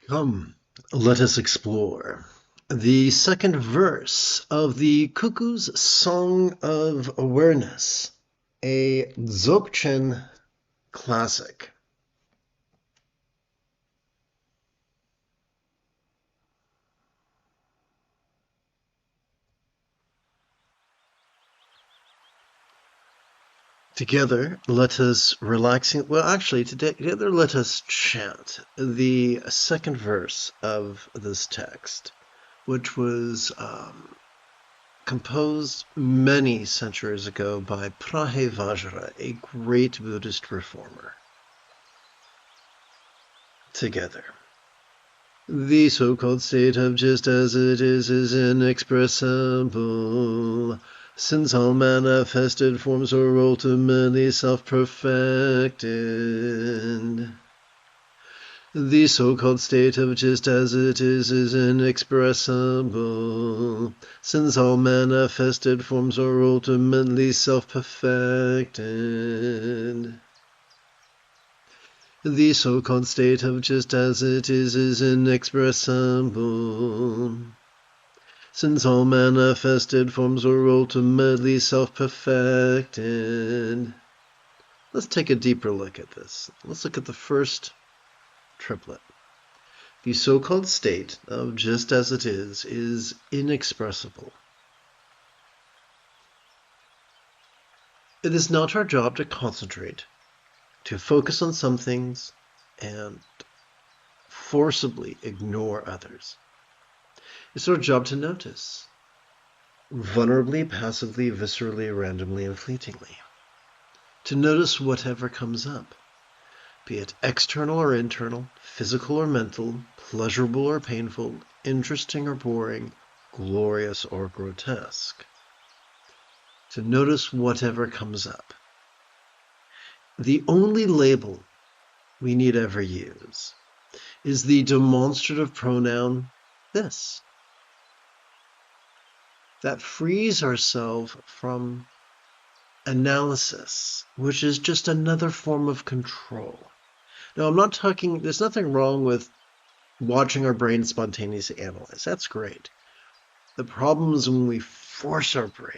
Come, let us explore the second verse of the Cuckoo's Song of Awareness, a Dzogchen classic. Together, let us together let us chant the second verse of this text, which was composed many centuries ago by Vajra, a great Buddhist reformer. Together. The so-called state of just as it is inexpressible, since all manifested forms are ultimately self-perfected. The so-called state of just as it is inexpressible, since all manifested forms are ultimately self-perfected. The so-called state of just as it is inexpressible, since all manifested forms are ultimately self-perfected. Let's take a deeper look at this. Let's look at the first triplet. The so-called state of just as it is inexpressible. It is not our job to concentrate, to focus on some things and forcibly ignore others. It's our job to notice, vulnerably, passively, viscerally, randomly, and fleetingly. To notice whatever comes up, be it external or internal, physical or mental, pleasurable or painful, interesting or boring, glorious or grotesque. To notice whatever comes up. The only label we need ever use is the demonstrative pronoun this. That frees ourselves from analysis, which is just another form of control. Now, I'm not talking, there's nothing wrong with watching our brain spontaneously analyze. That's great. The problem is when we force our brain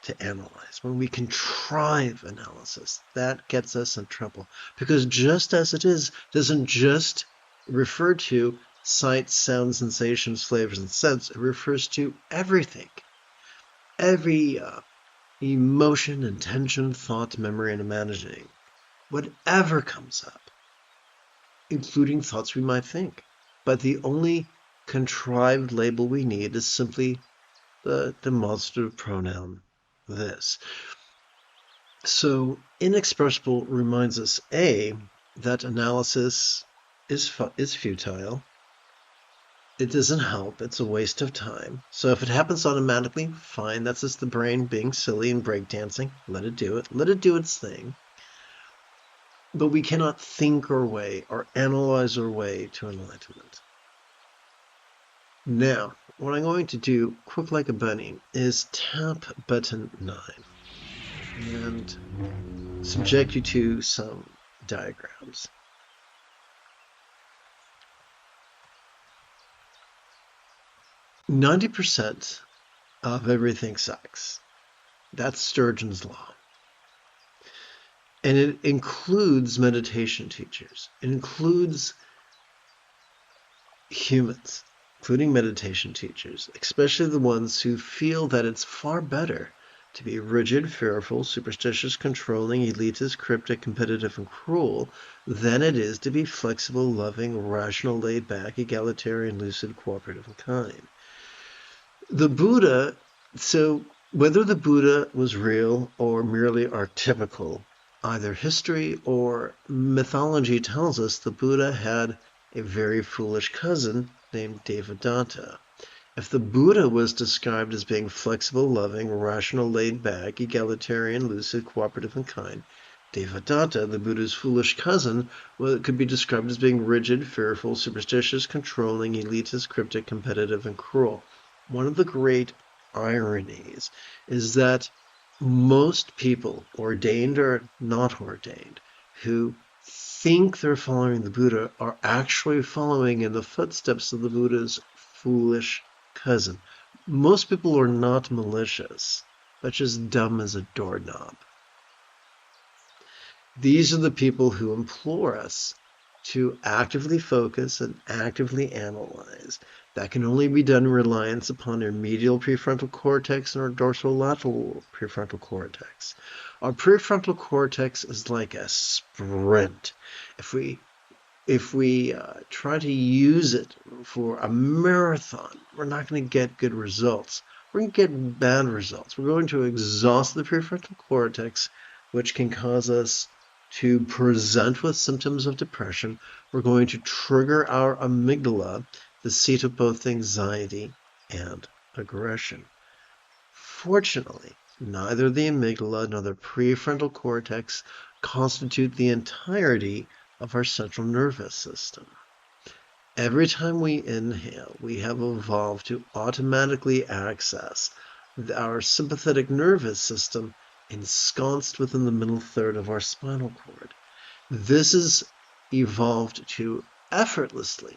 to analyze, when we contrive analysis. That gets us in trouble, because just as it is doesn't just refer to sights, sounds, sensations, flavors, and scents. It refers to everything. Every emotion, intention, thought, memory, and imagining. Whatever comes up, including thoughts we might think. But the only contrived label we need is simply the demonstrative pronoun this. So inexpressible reminds us, A, that analysis is futile. It doesn't help. It's a waste of time. So if it happens automatically, fine. That's just the brain being silly and breakdancing. Let it do it. Let it do its thing. But we cannot think our way or analyze our way to enlightenment. Now, what I'm going to do, quick like a bunny, is tap button 9 and subject you to some diagrams. "90% of everything sucks." That's Sturgeon's law. And it includes meditation teachers. It includes humans, including meditation teachers, especially the ones who feel that it's far better to be rigid, fearful, superstitious, controlling, elitist, cryptic, competitive, and cruel than it is to be flexible, loving, rational, laid back, egalitarian, lucid, cooperative, and kind. The Buddha, so whether the Buddha was real or merely archetypical, either history or mythology tells us the Buddha had a very foolish cousin named Devadatta. If the Buddha was described as being flexible, loving, rational, laid back, egalitarian, lucid, cooperative, and kind, Devadatta, the Buddha's foolish cousin, could be described as being rigid, fearful, superstitious, controlling, elitist, cryptic, competitive, and cruel. One of the great ironies is that most people, ordained or not ordained, who think they're following the Buddha are actually following in the footsteps of the Buddha's foolish cousin. Most people are not malicious, but just dumb as a doorknob. These are the people who implore us to actively focus and actively analyze. That can only be done in reliance upon our medial prefrontal cortex and our dorsolateral prefrontal cortex. Our prefrontal cortex is like a sprint. If we try to use it for a marathon, we're not going to get good results. We're going to get bad results. We're going to exhaust the prefrontal cortex, which can cause us to present with symptoms of depression. We're going to trigger our amygdala, the seat of both anxiety and aggression. Fortunately, neither the amygdala nor the prefrontal cortex constitute the entirety of our central nervous system. Every time we inhale, we have evolved to automatically access our sympathetic nervous system ensconced within the middle third of our spinal cord. This is evolved to effortlessly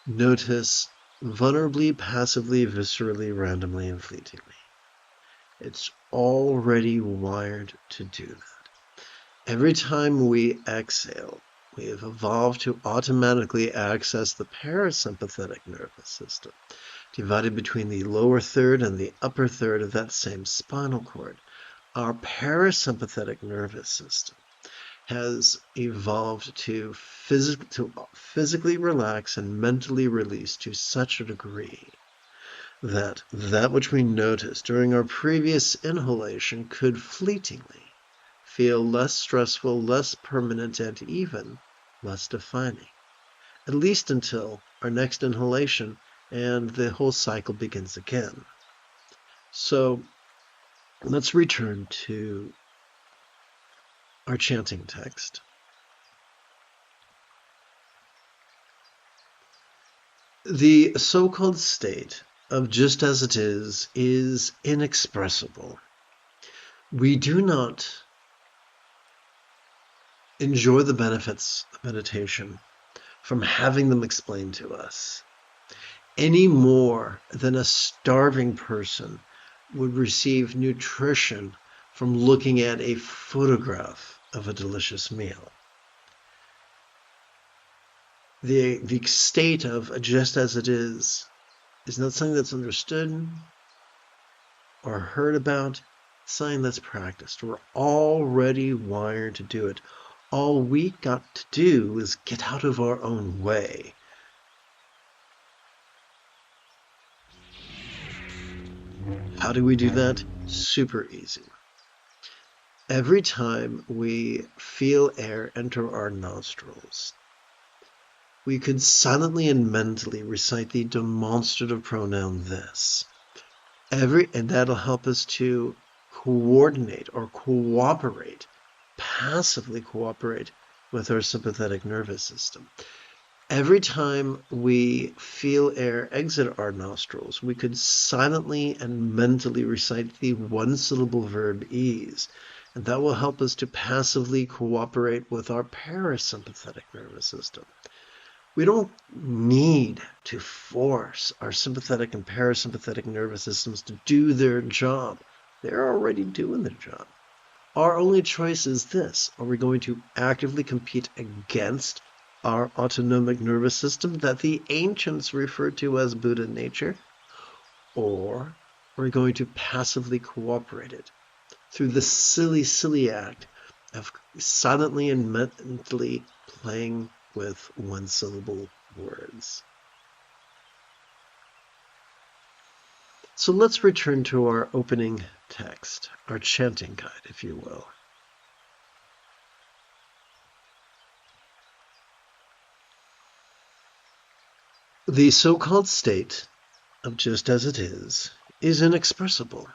notice vulnerably, passively, viscerally, randomly, and fleetingly. It's already wired to do that. Every time we exhale, we have evolved to automatically access the parasympathetic nervous system, divided between the lower third and the upper third of that same spinal cord. Our parasympathetic nervous system has evolved to physically relax and mentally release to such a degree that which we noticed during our previous inhalation could fleetingly feel less stressful, less permanent, and even less defining, at least until our next inhalation and the whole cycle begins again. So let's return to our chanting text. The so-called state of just as it is inexpressible. We do not enjoy the benefits of meditation from having them explained to us any more than a starving person would receive nutrition from looking at a photograph of a delicious meal. The state of just as it is not something that's understood or heard about, it's something that's practiced. We're already wired to do it. All we got to do is get out of our own way. How do we do that? Super easy. Every time we feel air enter our nostrils, we could silently and mentally recite the demonstrative pronoun this. And that'll help us to coordinate or cooperate, passively cooperate with our sympathetic nervous system. Every time we feel air exit our nostrils, we could silently and mentally recite the one-syllable verb ease, and that will help us to passively cooperate with our parasympathetic nervous system. We don't need to force our sympathetic and parasympathetic nervous systems to do their job. They're already doing their job. Our only choice is this. Are we going to actively compete against our autonomic nervous system that the ancients referred to as Buddha nature? Or are we going to passively cooperate it through the silly act of silently and mentally playing with one-syllable words? So let's return to our opening text, our chanting guide, if you will. The so-called state of just as it is inexpressible,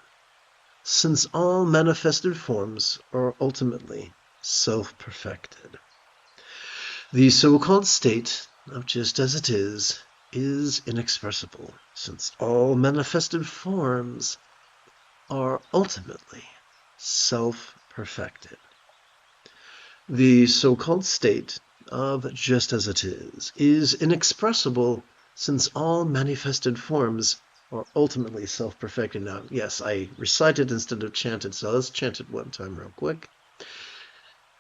since all manifested forms are ultimately self-perfected. The so-called state of just as it is inexpressible, since all manifested forms are ultimately self-perfected. The so-called state of just as it is inexpressible since all manifested forms are ultimately self-perfected. Now, yes, I recited instead of chanted, so let's chant it one time real quick.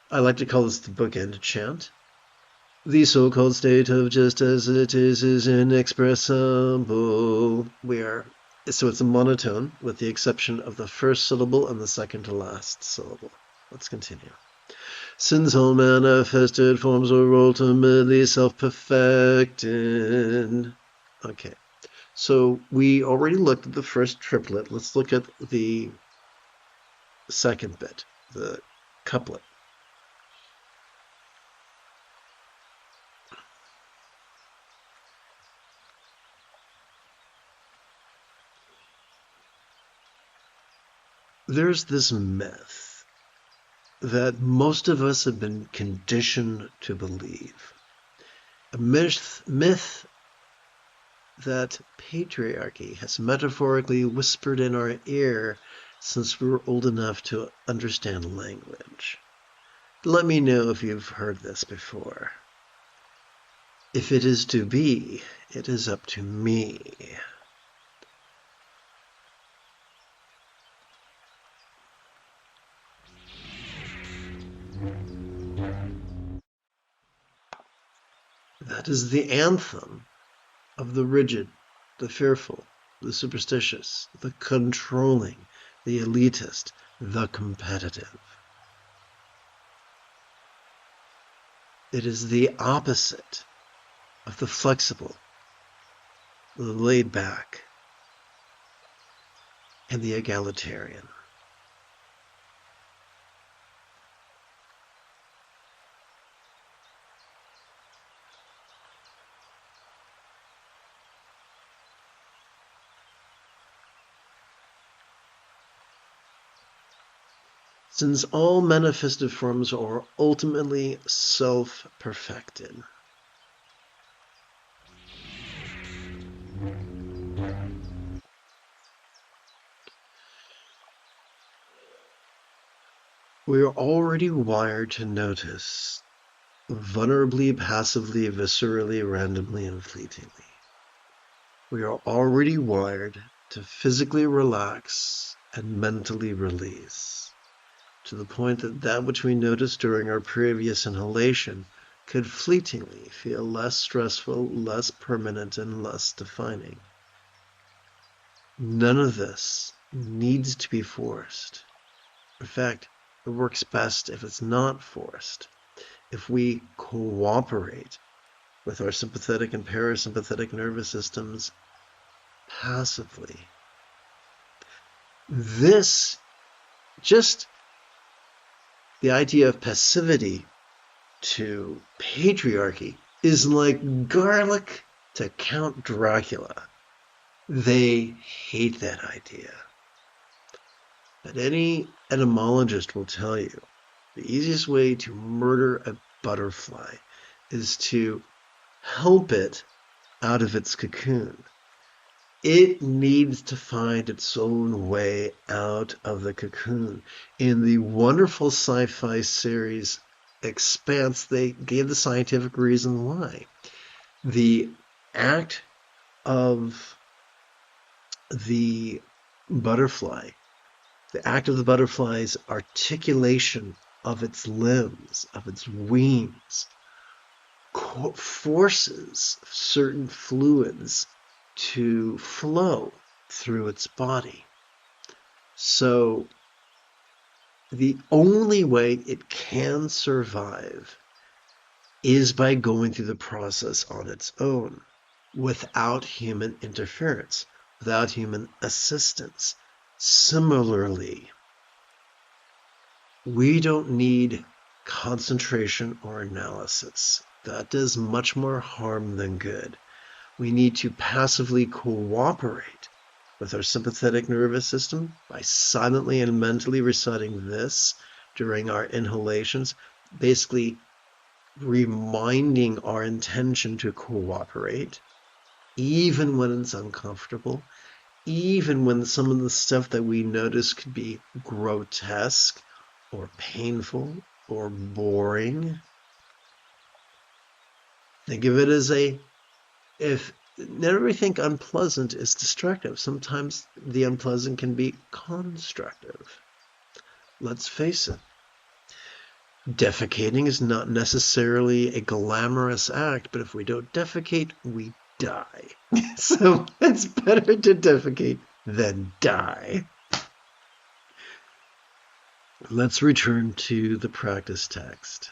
I like to call this the bookend chant. The so-called state of just as it is inexpressible. So it's a monotone with the exception of the first syllable and the second to last syllable. Let's continue. Since all manifested forms are ultimately self-perfected. Okay, so we already looked at the first triplet. Let's look at the second bit, the couplet. There's this myth that most of us have been conditioned to believe. A myth that patriarchy has metaphorically whispered in our ear since we were old enough to understand language. Let me know if you've heard this before. If it is to be, it is up to me. That is the anthem of the rigid, the fearful, the superstitious, the controlling, the elitist, the competitive. It is the opposite of the flexible, the laid back, and the egalitarian. Since all manifested forms are ultimately self-perfected. We are already wired to notice vulnerably, passively, viscerally, randomly, and fleetingly. We are already wired to physically relax and mentally release, to the point that that which we noticed during our previous inhalation could fleetingly feel less stressful, less permanent, and less defining. None of this needs to be forced. In fact, it works best if it's not forced. If we cooperate with our sympathetic and parasympathetic nervous systems passively. This, just the idea of passivity to patriarchy is like garlic to Count Dracula. They hate that idea. But any etymologist will tell you the easiest way to murder a butterfly is to help it out of its cocoon. It needs to find its own way out of the cocoon. In the wonderful sci-fi series Expanse, they gave the scientific reason why. The act of the butterfly, the act of the butterfly's articulation of its limbs, of its wings, forces certain fluids to flow through its body. So the only way it can survive is by going through the process on its own, without human interference, without human assistance. Similarly, we don't need concentration or analysis. That does much more harm than good. We need to passively cooperate with our sympathetic nervous system by silently and mentally reciting this during our inhalations, basically reminding our intention to cooperate, even when it's uncomfortable, even when some of the stuff that we notice could be grotesque or painful or boring. Think of it as never think unpleasant is destructive. Sometimes the unpleasant can be constructive. Let's face it. Defecating is not necessarily a glamorous act, but if we don't defecate, we die. So it's better to defecate than die. Let's return to the practice text.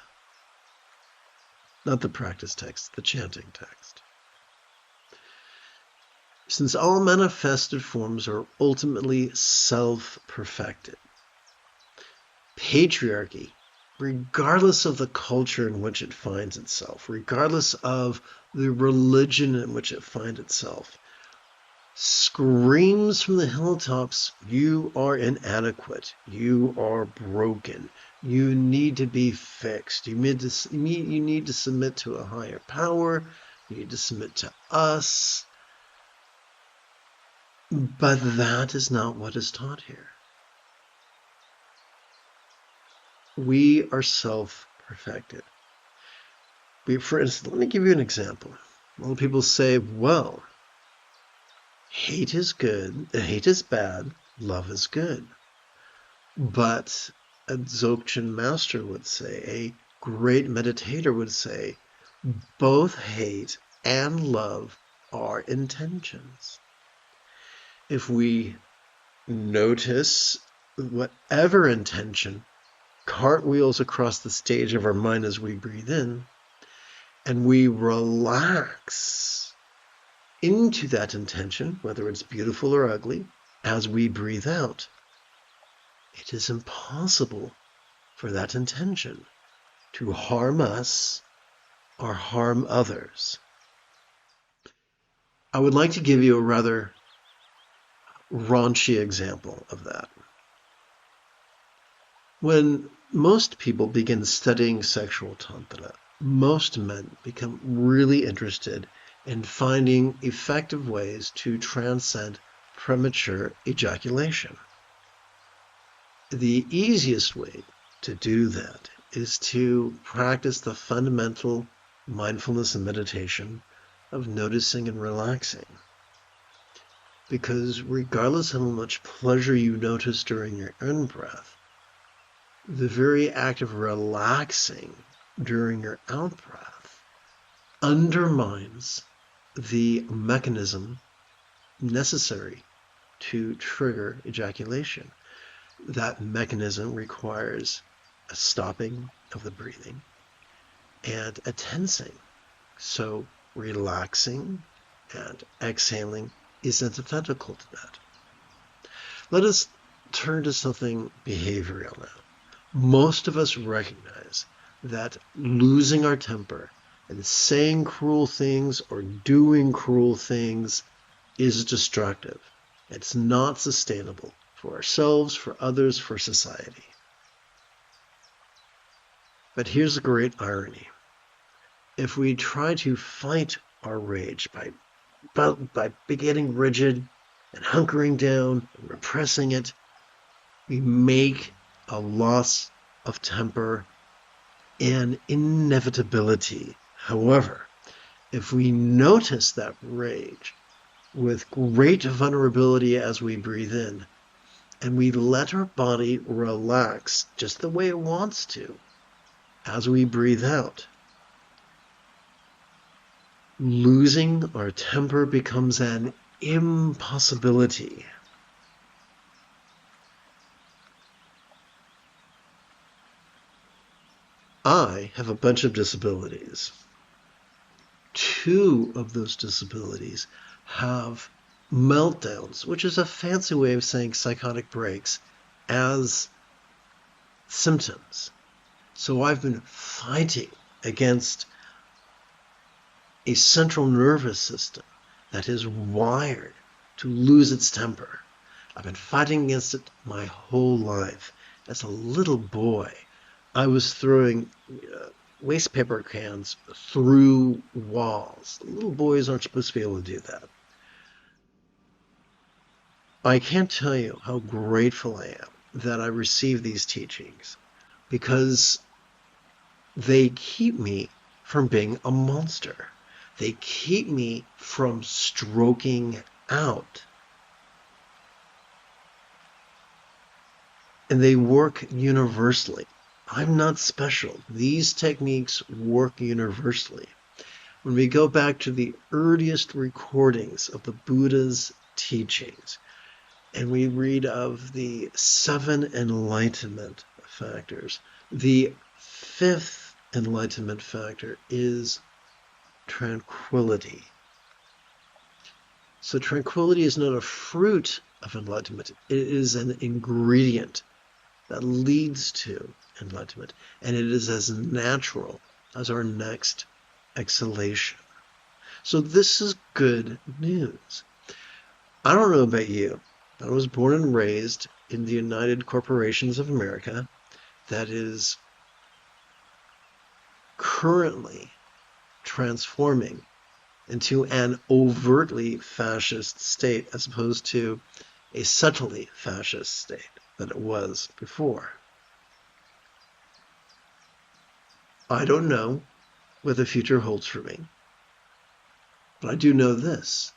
Not the practice text, the chanting text. Since all manifested forms are ultimately self-perfected, patriarchy, regardless of the culture in which it finds itself, regardless of the religion in which it finds itself, screams from the hilltops, you are inadequate, you are broken, you need to be fixed, you need to submit to a higher power, you need to submit to us. But that is not what is taught here. We are self-perfected. For instance, let me give you an example. A lot of people say, well, hate is good, hate is bad, love is good. But a Dzogchen master would say, a great meditator would say, both hate and love are intentions. If we notice whatever intention cartwheels across the stage of our mind as we breathe in, and we relax into that intention, whether it's beautiful or ugly, as we breathe out, it is impossible for that intention to harm us or harm others. I would like to give you a rather raunchy example of that. When most people begin studying sexual tantra, most men become really interested in finding effective ways to transcend premature ejaculation. The easiest way to do that is to practice the fundamental mindfulness and meditation of noticing and relaxing. Because regardless of how much pleasure you notice during your in-breath, the very act of relaxing during your out-breath undermines the mechanism necessary to trigger ejaculation. That mechanism requires a stopping of the breathing and a tensing. So relaxing and exhaling is antithetical to that. Let us turn to something behavioral now. Most of us recognize that losing our temper and saying cruel things or doing cruel things is destructive. It's not sustainable for ourselves, for others, for society. But here's the great irony. If we try to fight our rage by getting rigid and hunkering down and repressing it, we make a loss of temper an inevitability. However, if we notice that rage with great vulnerability as we breathe in, and we let our body relax just the way it wants to as we breathe out, losing our temper becomes an impossibility. I have a bunch of disabilities. 2 of those disabilities have meltdowns, which is a fancy way of saying psychotic breaks, as symptoms. So I've been fighting against a central nervous system that is wired to lose its temper. I've been fighting against it my whole life. As a little boy, I was throwing waste paper cans through walls. Little boys aren't supposed to be able to do that. I can't tell you how grateful I am that I received these teachings, because They keep me from being a monster. They keep me from stroking out. And they work universally. I'm not special. These techniques work universally. When we go back to the earliest recordings of the Buddha's teachings, and we read of the 7 enlightenment factors, the 5th enlightenment factor is tranquility. So tranquility is not a fruit of enlightenment. It is an ingredient that leads to enlightenment. And it is as natural as our next exhalation. So this is good news. I don't know about you. I was born and raised in the United Corporations of America that is currently transforming into an overtly fascist state as opposed to a subtly fascist state that it was before. I don't know what the future holds for me, but I do know this.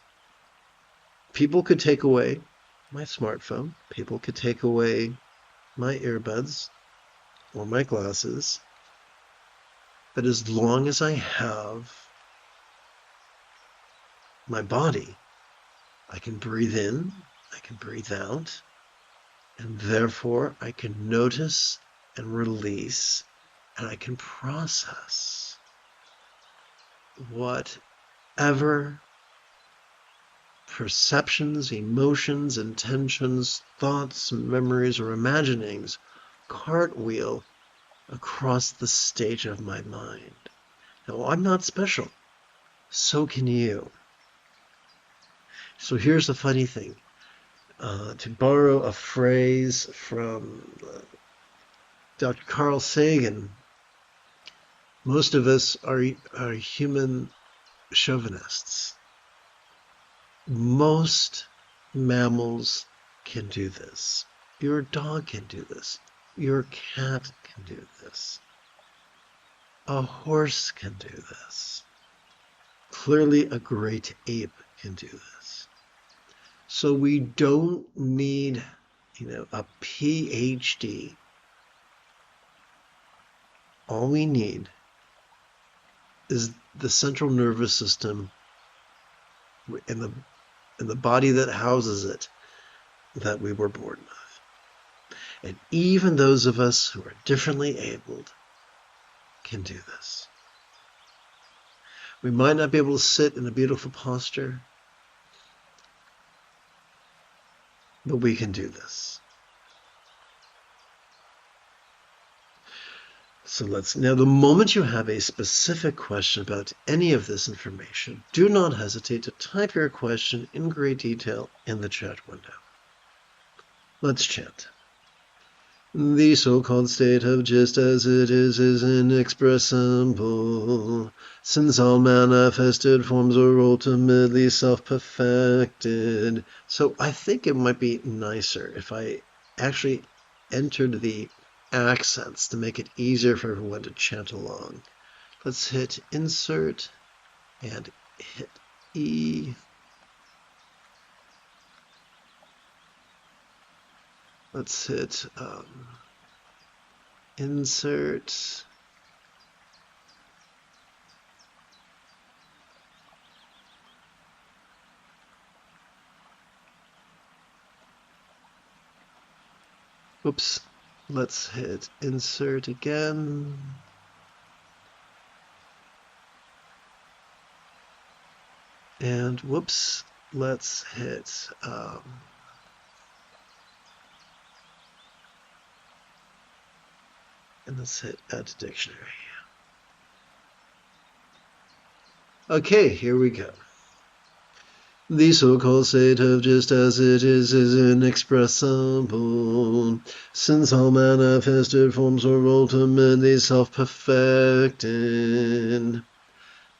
People could take away my smartphone, people could take away my earbuds or my glasses, but as long as I have my body, I can breathe in, I can breathe out, and therefore I can notice and release, and I can process whatever perceptions, emotions, intentions, thoughts, memories, or imaginings cartwheel across the stage of my mind. Now, I'm not special. So can you. So here's the funny thing. To borrow a phrase from Dr. Carl Sagan, most of us are human chauvinists. Most mammals can do this. Your dog can do this. Your cat can do this. A horse can do this. Clearly, a great ape can do this. So we don't need, a PhD. All we need is the central nervous system and the body that houses it that we were born with. And even those of us who are differently abled can do this. We might not be able to sit in a beautiful posture, but we can do this. So now the moment you have a specific question about any of this information, do not hesitate to type your question in great detail in the chat window. Let's chant. The so-called state of just as it is inexpressible, since all manifested forms are ultimately self-perfected. So I think it might be nicer if I actually entered the accents to make it easier for everyone to chant along. Let's hit insert and hit E. Let's hit insert. Oops. Let's hit insert again. And whoops, let's hit and let's hit add to dictionary. Okay, here we go. The so-called state of just as it is inexpressible, since all manifested forms are ultimately self-perfected.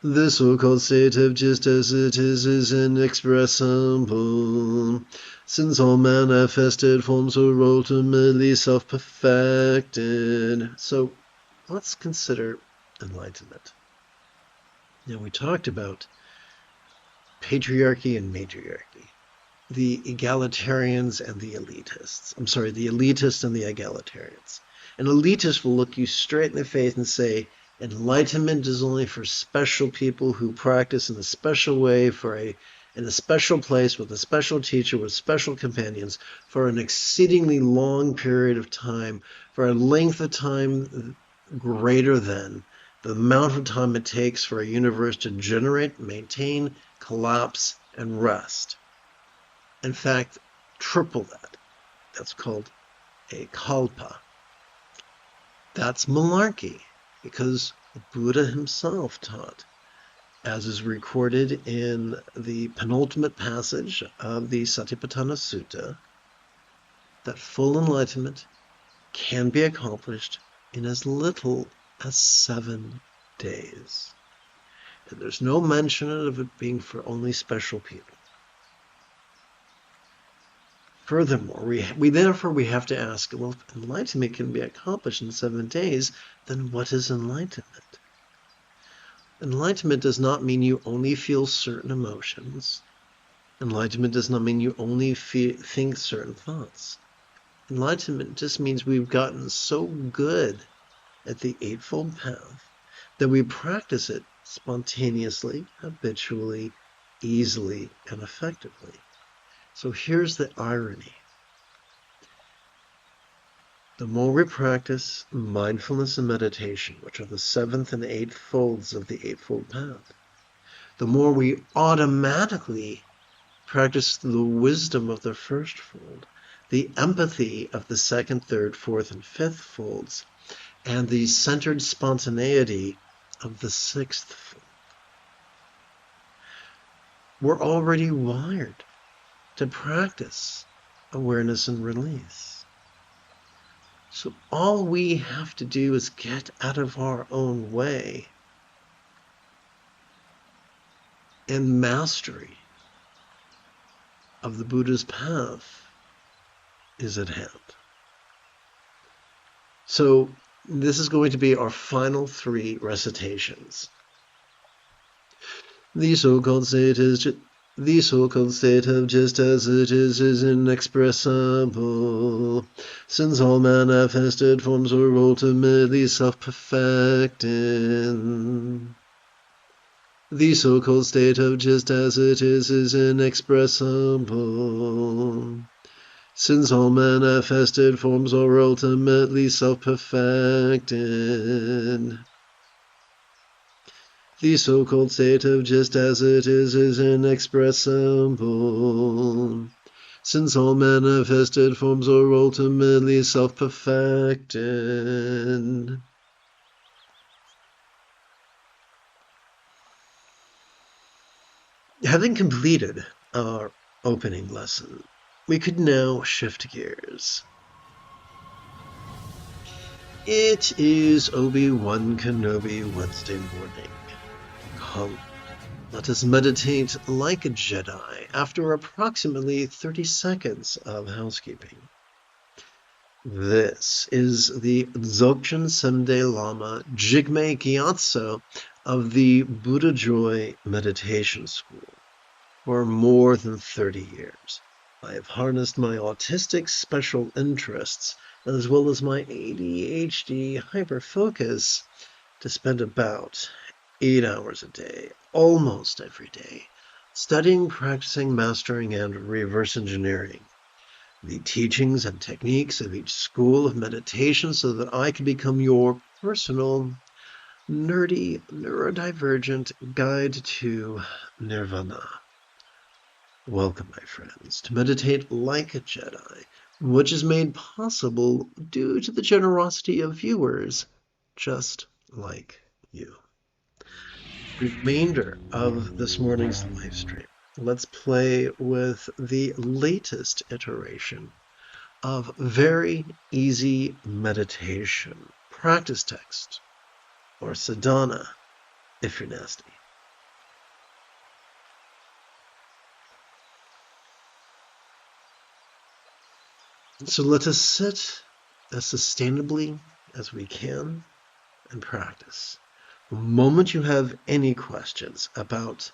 The so-called state of just as it is inexpressible, since all manifested forms are ultimately self-perfected. So let's consider enlightenment. Now, we talked about patriarchy and matriarchy, the egalitarians and the elitists. I'm sorry, the elitists and the egalitarians. An elitist will look you straight in the face and say, enlightenment is only for special people who practice in a special way, in a special place, with a special teacher, with special companions, for an exceedingly long period of time, for a length of time greater than the amount of time it takes for a universe to generate, maintain, collapse, and rest. In fact, triple that. That's called a kalpa. That's malarkey, because the Buddha himself taught, as is recorded in the penultimate passage of the Satipatthana Sutta, that full enlightenment can be accomplished in as little as 7 days. And there's no mention of it being for only special people. Furthermore, we therefore have to ask, well, if enlightenment can be accomplished in 7 days, then what is enlightenment? Enlightenment does not mean you only feel certain emotions. Enlightenment does not mean you only think certain thoughts. Enlightenment just means we've gotten so good at the Eightfold Path that we practice it spontaneously, habitually, easily, and effectively. So here's the irony. The more we practice mindfulness and meditation, which are the 7th and 8th folds of the Eightfold Path, the more we automatically practice the wisdom of the first fold, the empathy of the 2nd, 3rd, 4th, and 5th folds, and the centered spontaneity of the 6th fold. We're already wired to practice awareness and release. So all we have to do is get out of our own way, and mastery of the Buddha's path is at hand. So this is going to be our final 3 recitations. The so-called state of just as it is inexpressible, since all manifested forms are ultimately self-perfecting. The so-called state of just as it is inexpressible, since all manifested forms are ultimately self-perfected. The so-called state of just as it is inexpressible, since all manifested forms are ultimately self-perfected. Having completed our opening lesson, we could now shift gears. It is Obi-Wan Kenobi Wednesday morning. Come, let us meditate like a Jedi after approximately 30 seconds of housekeeping. This is the Dzogchen Semde Lama Jigme Gyatso of the Buddha Joy Meditation School. For more than 30 years, I have harnessed my autistic special interests as well as my ADHD hyperfocus to spend about 8 hours a day, almost every day, studying, practicing, mastering, and reverse engineering the teachings and techniques of each school of meditation so that I can become your personal, nerdy, neurodivergent guide to nirvana. Welcome, my friends, to meditate like a Jedi, which is made possible due to the generosity of viewers just like you. Remainder of this morning's live stream, let's play with the latest iteration of very easy meditation practice text, or sadhana if you're nasty. So let us sit as sustainably as we can and practice. The moment you have any questions about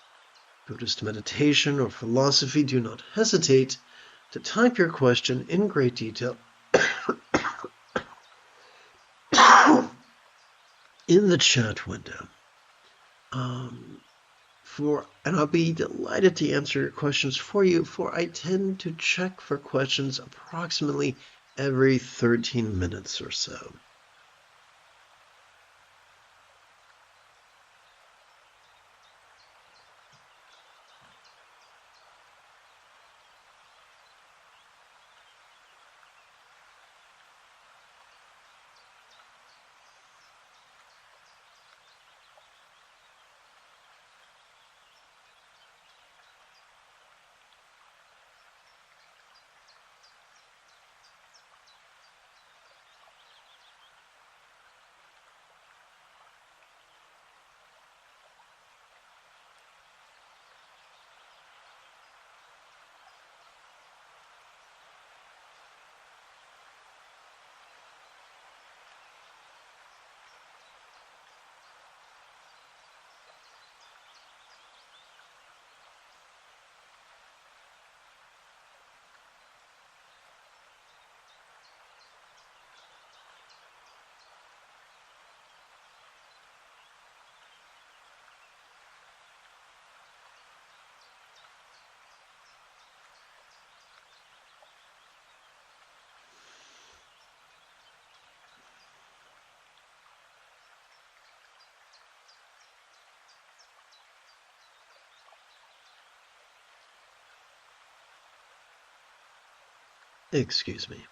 Buddhist meditation or philosophy, do not hesitate to type your question in great detail in the chat window. And I'll be delighted to answer your questions for you, for I tend to check for questions approximately every 13 minutes or so. Excuse me.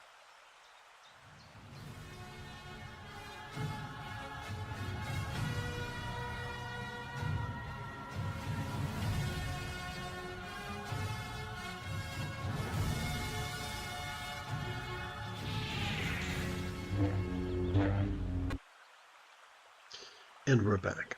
And we're back.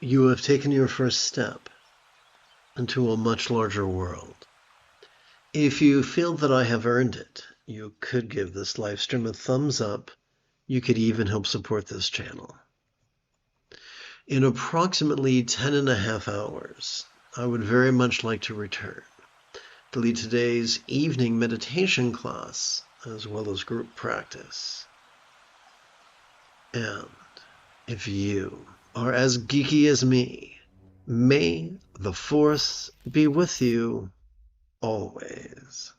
You have taken your first step into a much larger world. If you feel that I have earned it, you could give this live stream a thumbs up. You could even help support this channel. In approximately 10.5 hours, I would very much like to return to lead today's evening meditation class as well as group practice. And if you are as geeky as me, may the Force be with you always.